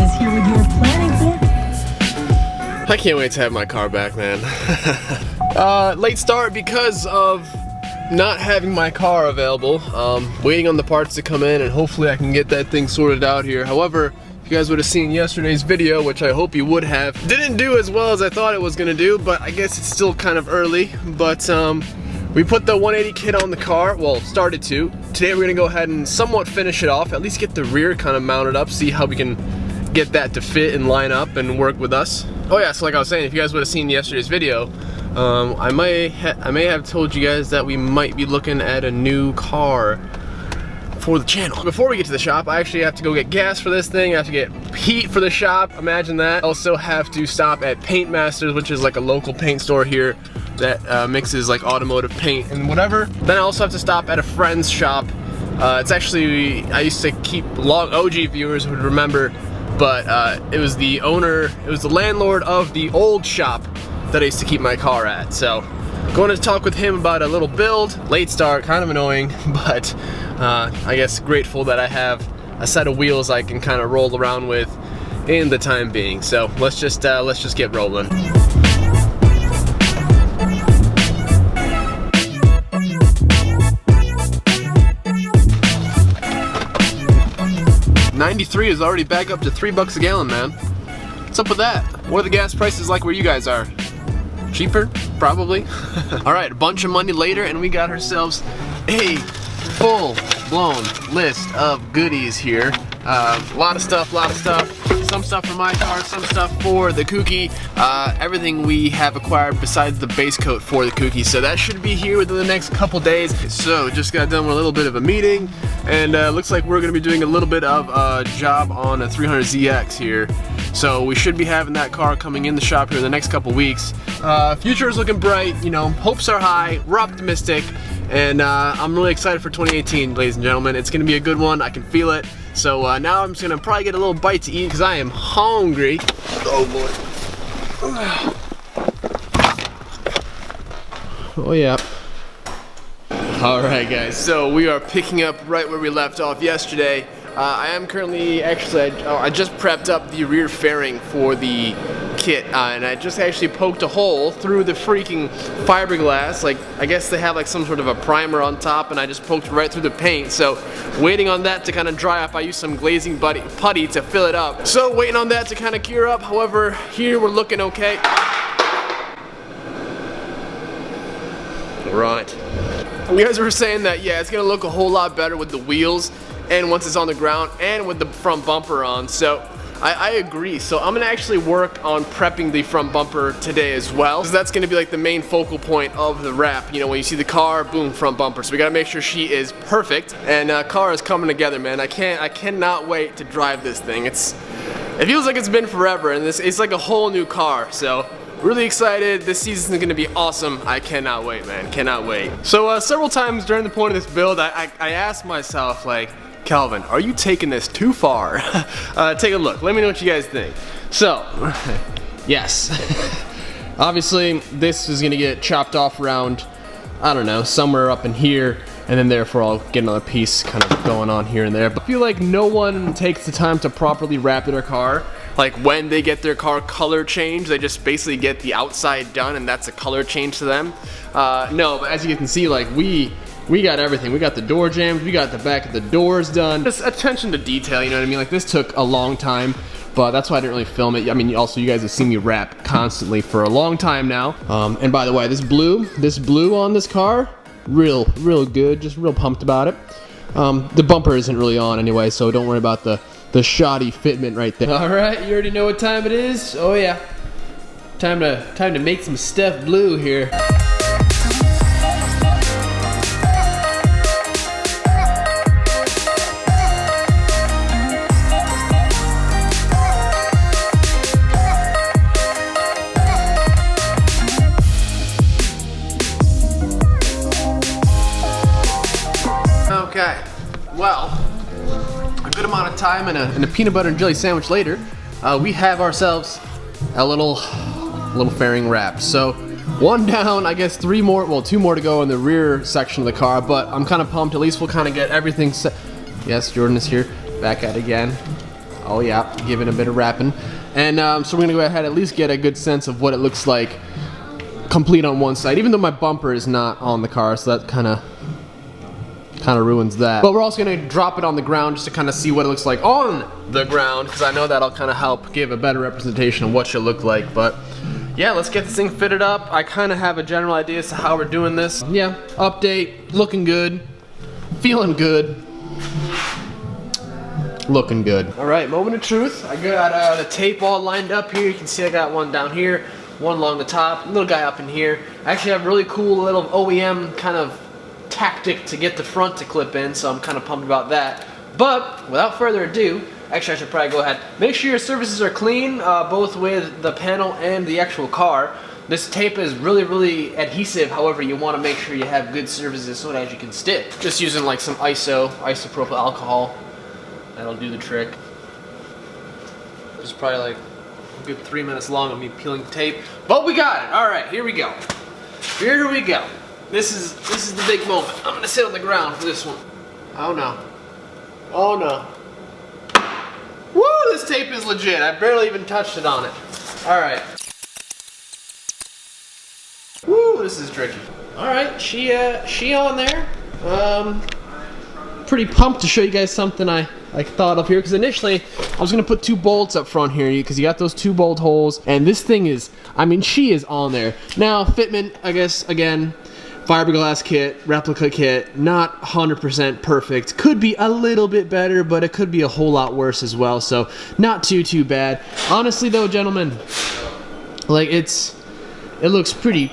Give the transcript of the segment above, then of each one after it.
is here with your planning for. I can't wait to have my car back, man. Late start because of not having my car available. Waiting on the parts to come in, and hopefully I can get that thing sorted out here. However, if you guys would have seen yesterday's video, which I hope you would have, didn't do as well as I thought it was gonna do, but I guess it's still kind of early. But we put the 180 kit on the car, well, started to. Today we're gonna go ahead and somewhat finish it off, at least get the rear kind of mounted up, see how we can get that to fit and line up and work with us. Oh yeah, so like I was saying, if you guys would have seen yesterday's video, I may have told you guys that we might be looking at a new car for the channel. Before we get to the shop, I actually have to go get gas for this thing. I have to get heat for the shop, imagine that. I also have to stop at Paint Masters, which is like a local paint store here that mixes like automotive paint and whatever. Then I also have to stop at a friend's shop. It's actually, I used to keep long OG viewers would remember, but it was the owner, it was the landlord of the old shop that I used to keep my car at. So going to talk with him about a little build. Late start, kind of annoying, but I guess grateful that I have a set of wheels I can kind of roll around with in the time being. So let's just get rolling. $93 is already back up to $3 a gallon, man. What's up with that? What are the gas prices like where you guys are? Cheaper? Probably. Alright, a bunch of money later and we got ourselves a full-blown list of goodies here. A lot of stuff. Some stuff for my car, some stuff for the Kooky. Everything we have acquired besides the base coat for the Kooky. So that should be here within the next couple days. So just got done with a little bit of a meeting, and looks like we're going to be doing a little bit of a job on a 300ZX here. So we should be having that car coming in the shop here in the next couple weeks. Future is looking bright, you know, hopes are high, we're optimistic, and I'm really excited for 2018, ladies and gentlemen. It's gonna be a good one, I can feel it. So now I'm just gonna probably get a little bite to eat because I am hungry. Oh boy. Oh yeah. Alright guys, so we are picking up right where we left off yesterday. I am currently, actually, I just prepped up the rear fairing for the kit, and I just actually poked a hole through the freaking fiberglass. Like, I guess they have like some sort of a primer on top, and I just poked right through the paint. So, waiting on that to kind of dry up. I used some glazing putty to fill it up. So, waiting on that to kind of cure up. However, here we're looking okay. Right. You guys were saying that, yeah, it's gonna look a whole lot better with the wheels and once it's on the ground and with the front bumper on. So I agree. So I'm gonna actually work on prepping the front bumper today as well, because that's gonna be like the main focal point of the wrap. You know, when you see the car, boom, front bumper. So we gotta make sure she is perfect, and car is coming together, man. I cannot wait to drive this thing. It feels like it's been forever, and it's like a whole new car. So really excited. This season is gonna be awesome. I cannot wait, man. Cannot wait. So several times during the point of this build, I asked myself, like, Calvin, are you taking this too far? Take a look. Let me know what you guys think. So, yes. Obviously, this is gonna get chopped off around, I don't know, somewhere up in here, and then therefore I'll get another piece kind of going on here and there. But I feel like no one takes the time to properly wrap their car. Like when they get their car color changed, they just basically get the outside done and that's a color change to them. No, but as you can see, like we got everything. We got the door jambs, we got the back of the doors done. Just attention to detail, you know what I mean? Like this took a long time, but that's why I didn't really film it. I mean, also you guys have seen me wrap constantly for a long time now. And by the way, this blue on this car, real good, just real pumped about it. The bumper isn't really on anyway, so don't worry about the shoddy fitment right there. All right, you already know what time it is. Oh yeah, time to make some stuff blue here. Okay, well, a good amount of time and a peanut butter and jelly sandwich later, we have ourselves a little fairing wrap. So one down, I guess two more to go in the rear section of the car, but I'm kind of pumped. At least we'll kind of get everything set. Yes, Jordan is here, back at it again. Oh yeah, giving a bit of wrapping. And so we're gonna go ahead and at least get a good sense of what it looks like complete on one side, even though my bumper is not on the car, so that kind of ruins that. But we're also gonna drop it on the ground just to kind of see what it looks like on the ground, because I know that'll kind of help give a better representation of what should look like. But yeah, let's get this thing fitted up. I kind of have a general idea as to how we're doing this. Yeah, update, looking good, feeling good, looking good. All right, moment of truth. I got the tape all lined up here. You can see I got one down here, one along the top, little guy up in here. I actually have a really cool little OEM kind of tactic to get the front to clip in, so I'm kind of pumped about that. But without further ado, actually I should probably go ahead. Make sure your surfaces are clean, both with the panel and the actual car. This tape is really adhesive, however you want to make sure you have good surfaces so that you can stick. Just using like some isopropyl alcohol, that'll do the trick. It's probably like a good 3 minutes long of me peeling the tape, but we got it. All right, here we go. Here we go. This is the big moment. I'm gonna sit on the ground for this one. Oh no. Oh no. Woo, this tape is legit. I barely even touched it on it. All right. Woo, this is tricky. All right, she on there. Pretty pumped to show you guys something I thought of here, because initially I was gonna put 2 bolts up front here, because you got those 2 bolt holes, and this thing is, I mean, she is on there. Now, fitment, I guess, again, fiberglass kit, replica kit, not 100% perfect. Could be a little bit better, but it could be a whole lot worse as well, so not too bad. Honestly though, gentlemen, like it looks pretty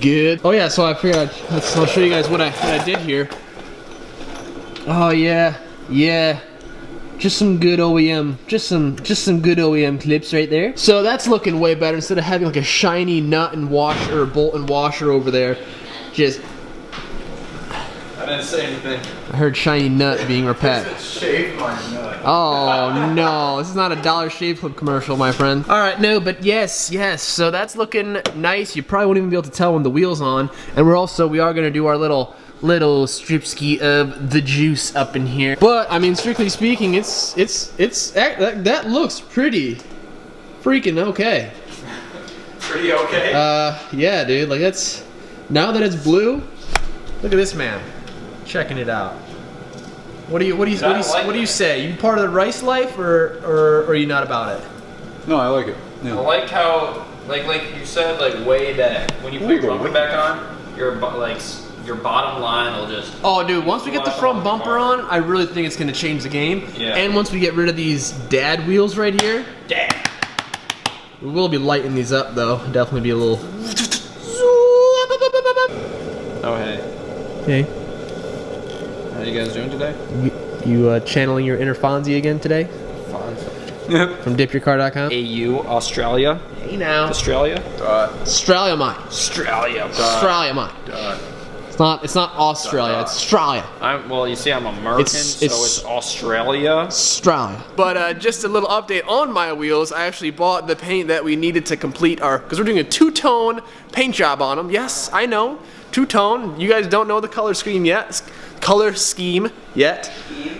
good. Oh yeah, so I figured I'll show you guys what I did here. Oh yeah, just some good OEM, just some good OEM clips right there. So that's looking way better instead of having like a shiny nut and washer or bolt and washer over there. Just, I didn't say anything. I heard shiny nut being repaired. Shave my nut. Oh no, this is not a Dollar Shave Club commercial, my friend. All right, no, but yes, so that's looking nice. You probably won't even be able to tell when the wheel's on. And we are gonna do our little stripski of the juice up in here. But I mean, strictly speaking, that looks pretty freaking okay. Pretty okay? Yeah, dude, like that's. Now that it's blue, look at this man, checking it out. What do you say? You part of the rice life, or are you not about it? No, I like it. Yeah. I like how, like you said, like way back when you put your bumper back on, your bottom line will just. Oh, dude! Once we get the front bumper on, I really think it's gonna change the game. Yeah. And once we get rid of these dad wheels right here, we will be lighting these up though. Definitely be a little. Oh hey. Hey. How you guys doing today? You channeling your inner Fonzie again today? Fonzie. From dipyourcar.com? AU, Australia. Hey now. Australia? Australia, mine. Australia. Australia, mine. It's not Australia, it's Australia. Well, you see, I'm American, so it's Australia. Australia. But just a little update on my wheels. I actually bought the paint that we needed to complete because we're doing a 2-tone paint job on them. Yes, I know, 2-tone. You guys don't know the color scheme yet.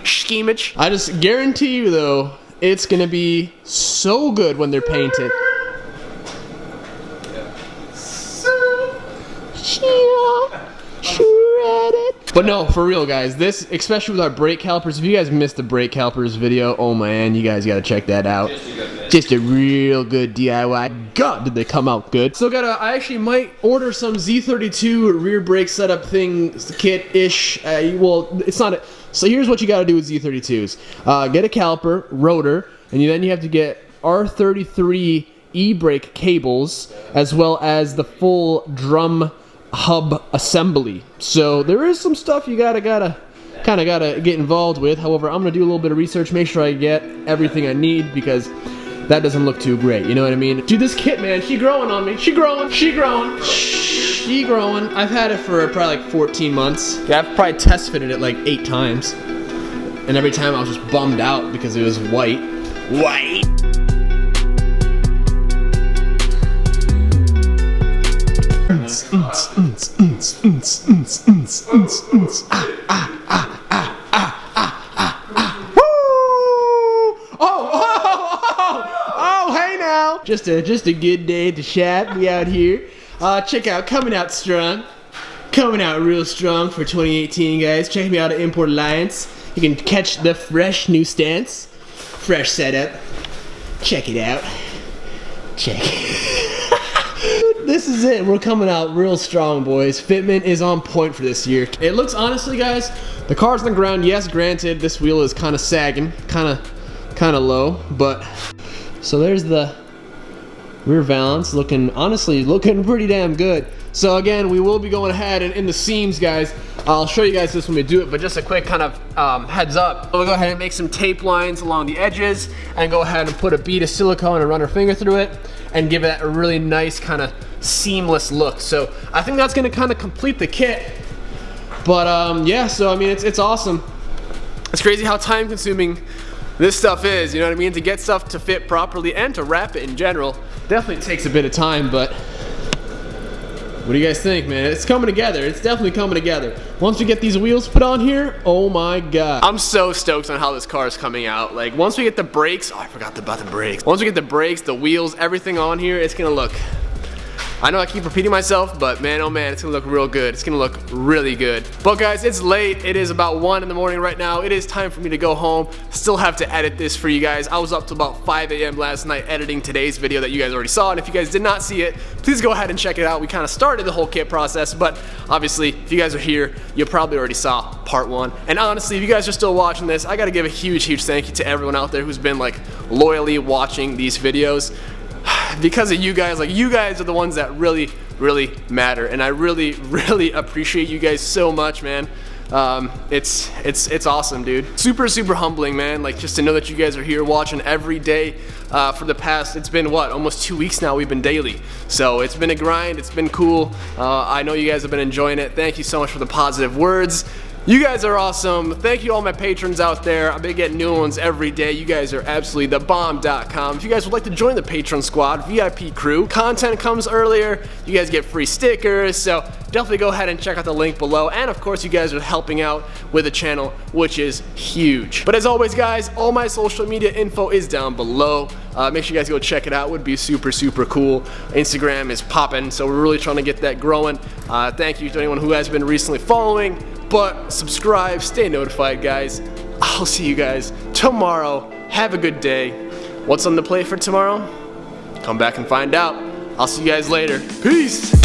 Schemage. I just guarantee you though, it's gonna be so good when they're painted. But no, for real guys, this, especially with our brake calipers, if you guys missed the brake calipers video, oh man, you guys gotta check that out. Just a real good DIY. God, did they come out good. So I actually might order some Z32 rear brake setup thing, kit-ish. Well, it's not so here's what you gotta do with Z32s. Get a caliper, rotor, and then you have to get R33 e-brake cables, as well as the full drum hub assembly. So there is some stuff you gotta get involved with. However, I'm gonna do a little bit of research, make sure I get everything I need, because that doesn't look too great, you know what I mean? Dude, this kit, man, she growing on me. She growing. I've had it for probably like 14 months. Yeah, I've probably test fitted it like 8 times. And every time I was just bummed out because it was white. Oh, Just a good day at the shop. We out here. Check out coming out strong. Coming out real strong for 2018, guys. Check me out at Import Alliance. You can catch the fresh new stance. Fresh setup. Check it out. Check. This is it. We're coming out real strong, boys. Fitment is on point for this year. It looks, honestly, guys, the car's on the ground. Yes, granted, this wheel is kind of sagging, kind of low, but so there's the rear valance honestly looking pretty damn good. So again, we will be going ahead and in the seams, guys, I'll show you guys this when we do it, but just a quick kind of heads up. We'll go ahead and make some tape lines along the edges and go ahead and put a bead of silicone and run our finger through it and give it a really nice kind of seamless look. So I think that's gonna kind of complete the kit. But yeah, so I mean, it's awesome. It's crazy how time consuming this stuff is, you know what I mean? To get stuff to fit properly and to wrap it in general definitely takes a bit of time, but what do you guys think, man? It's coming together. It's definitely coming together. Once we get these wheels put on here, oh my god. I'm so stoked on how this car is coming out. Like, once we get the brakes, oh, I forgot about the brakes. Once we get the brakes, the wheels, everything on here, it's gonna look, I know I keep repeating myself, but man, oh man, it's gonna look real good. It's gonna look really good. But guys, it's late. It is about 1 in the morning right now. It is time for me to go home. Still have to edit this for you guys. I was up to about 5 a.m. last night editing today's video that you guys already saw. And if you guys did not see it, please go ahead and check it out. We kind of started the whole kit process, but obviously, if you guys are here, you probably already saw part 1. And honestly, if you guys are still watching this, I gotta give a huge thank you to everyone out there who's been like loyally watching these videos. Because of you guys, like, you guys are the ones that really matter, and I really appreciate you guys so much, man. It's awesome, dude. Super humbling, man. Like, just to know that you guys are here watching every day for the past, it's been what, almost 2 weeks now. We've been daily, so it's been a grind. It's been cool. I know you guys have been enjoying it. Thank you so much for the positive words. You guys are awesome. Thank you all my patrons out there. I've been getting new ones every day. You guys are absolutely thebomb.com. If you guys would like to join the Patron Squad, VIP crew, content comes earlier. You guys get free stickers, so definitely go ahead and check out the link below. And of course, you guys are helping out with the channel, which is huge. But as always, guys, all my social media info is down below. Make sure you guys go check it out. It would be super cool. Instagram is popping, so we're really trying to get that growing. Thank you to anyone who has been recently following. But subscribe, stay notified, guys. I'll see you guys tomorrow. Have a good day. What's on the plate for tomorrow? Come back and find out. I'll see you guys later. Peace.